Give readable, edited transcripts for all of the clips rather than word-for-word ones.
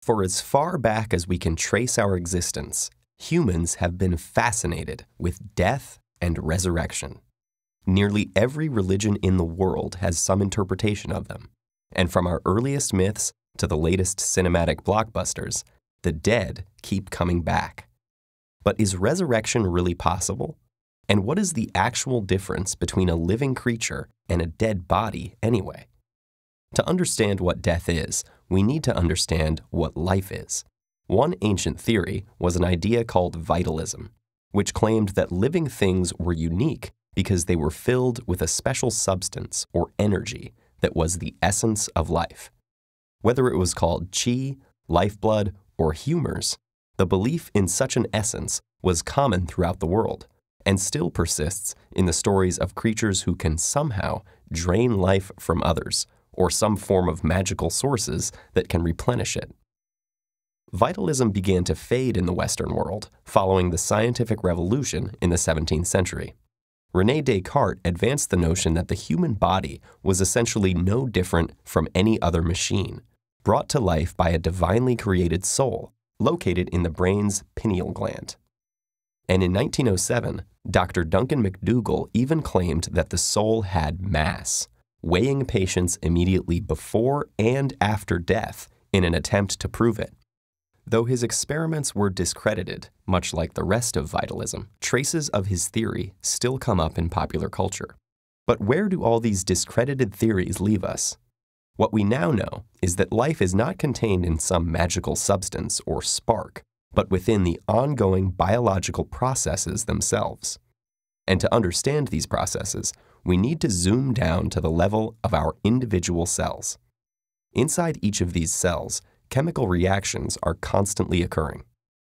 For as far back as we can trace our existence, humans have been fascinated with death and resurrection. Nearly every religion in the world has some interpretation of them, and from our earliest myths to the latest cinematic blockbusters, the dead keep coming back. But is resurrection really possible? And what is the actual difference between a living creature and a dead body anyway? To understand what death is, we need to understand what life is. One ancient theory was an idea called vitalism, which claimed that living things were unique because they were filled with a special substance or energy that was the essence of life. Whether it was called chi, lifeblood, or humors, the belief in such an essence was common throughout the world and still persists in the stories of creatures who can somehow drain life from others or some form of magical sources that can replenish it. Vitalism began to fade in the Western world following the scientific revolution in the 17th century. René Descartes advanced the notion that the human body was essentially no different from any other machine, brought to life by a divinely created soul located in the brain's pineal gland. And in 1907, Dr. Duncan McDougall even claimed that the soul had mass, weighing patients immediately before and after death in an attempt to prove it. Though his experiments were discredited, much like the rest of vitalism, traces of his theory still come up in popular culture. But where do all these discredited theories leave us? What we now know is that life is not contained in some magical substance or spark, but within the ongoing biological processes themselves. And to understand these processes, we need to zoom down to the level of our individual cells. Inside each of these cells, chemical reactions are constantly occurring,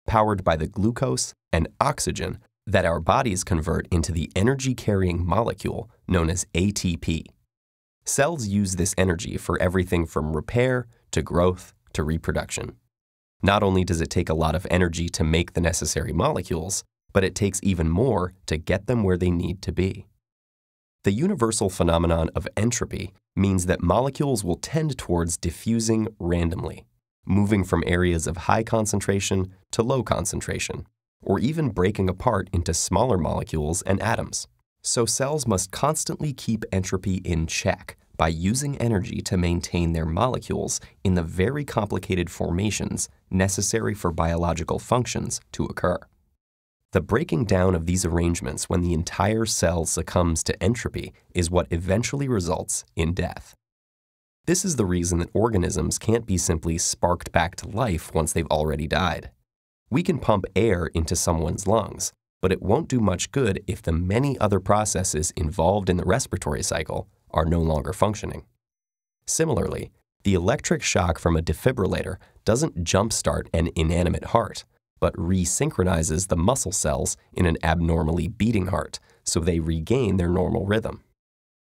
powered by the glucose and oxygen that our bodies convert into the energy-carrying molecule known as ATP. Cells use this energy for everything from repair to growth to reproduction. Not only does it take a lot of energy to make the necessary molecules, but it takes even more to get them where they need to be. The universal phenomenon of entropy means that molecules will tend towards diffusing randomly, moving from areas of high concentration to low concentration, or even breaking apart into smaller molecules and atoms. So cells must constantly keep entropy in check by using energy to maintain their molecules in the very complicated formations necessary for biological functions to occur. The breaking down of these arrangements when the entire cell succumbs to entropy is what eventually results in death. This is the reason that organisms can't be simply sparked back to life once they've already died. We can pump air into someone's lungs, but it won't do much good if the many other processes involved in the respiratory cycle are no longer functioning. Similarly, the electric shock from a defibrillator doesn't jumpstart an inanimate heart, but resynchronizes the muscle cells in an abnormally beating heart so they regain their normal rhythm.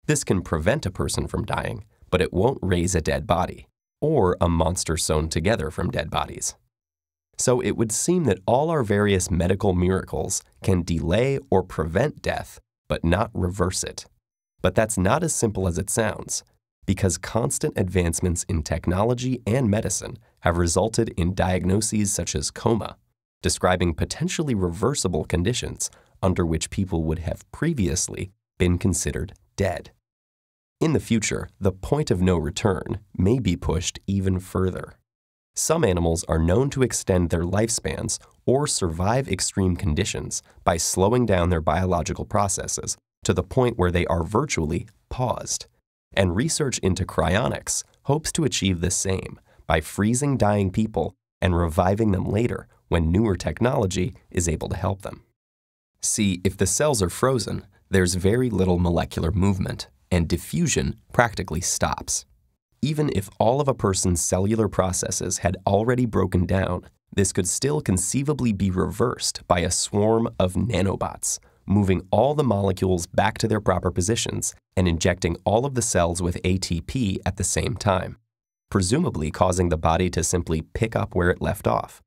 This can prevent a person from dying, but it won't raise a dead body, or a monster sewn together from dead bodies. So it would seem that all our various medical miracles can delay or prevent death, but not reverse it. But that's not as simple as it sounds, because constant advancements in technology and medicine have resulted in diagnoses such as coma, describing potentially reversible conditions under which people would have previously been considered dead. In the future, the point of no return may be pushed even further. Some animals are known to extend their lifespans or survive extreme conditions by slowing down their biological processes to the point where they are virtually paused. And research into cryonics hopes to achieve the same by freezing dying people and reviving them later when newer technology is able to help them. See, if the cells are frozen, there's very little molecular movement, and diffusion practically stops. Even if all of a person's cellular processes had already broken down, this could still conceivably be reversed by a swarm of nanobots, moving all the molecules back to their proper positions and injecting all of the cells with ATP at the same time, presumably causing the body to simply pick up where it left off.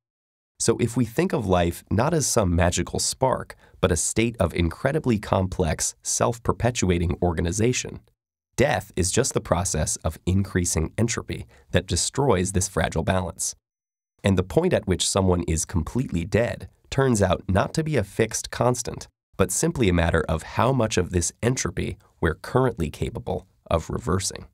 So if we think of life not as some magical spark, but a state of incredibly complex, self-perpetuating organization, death is just the process of increasing entropy that destroys this fragile balance. And the point at which someone is completely dead turns out not to be a fixed constant, but simply a matter of how much of this entropy we're currently capable of reversing.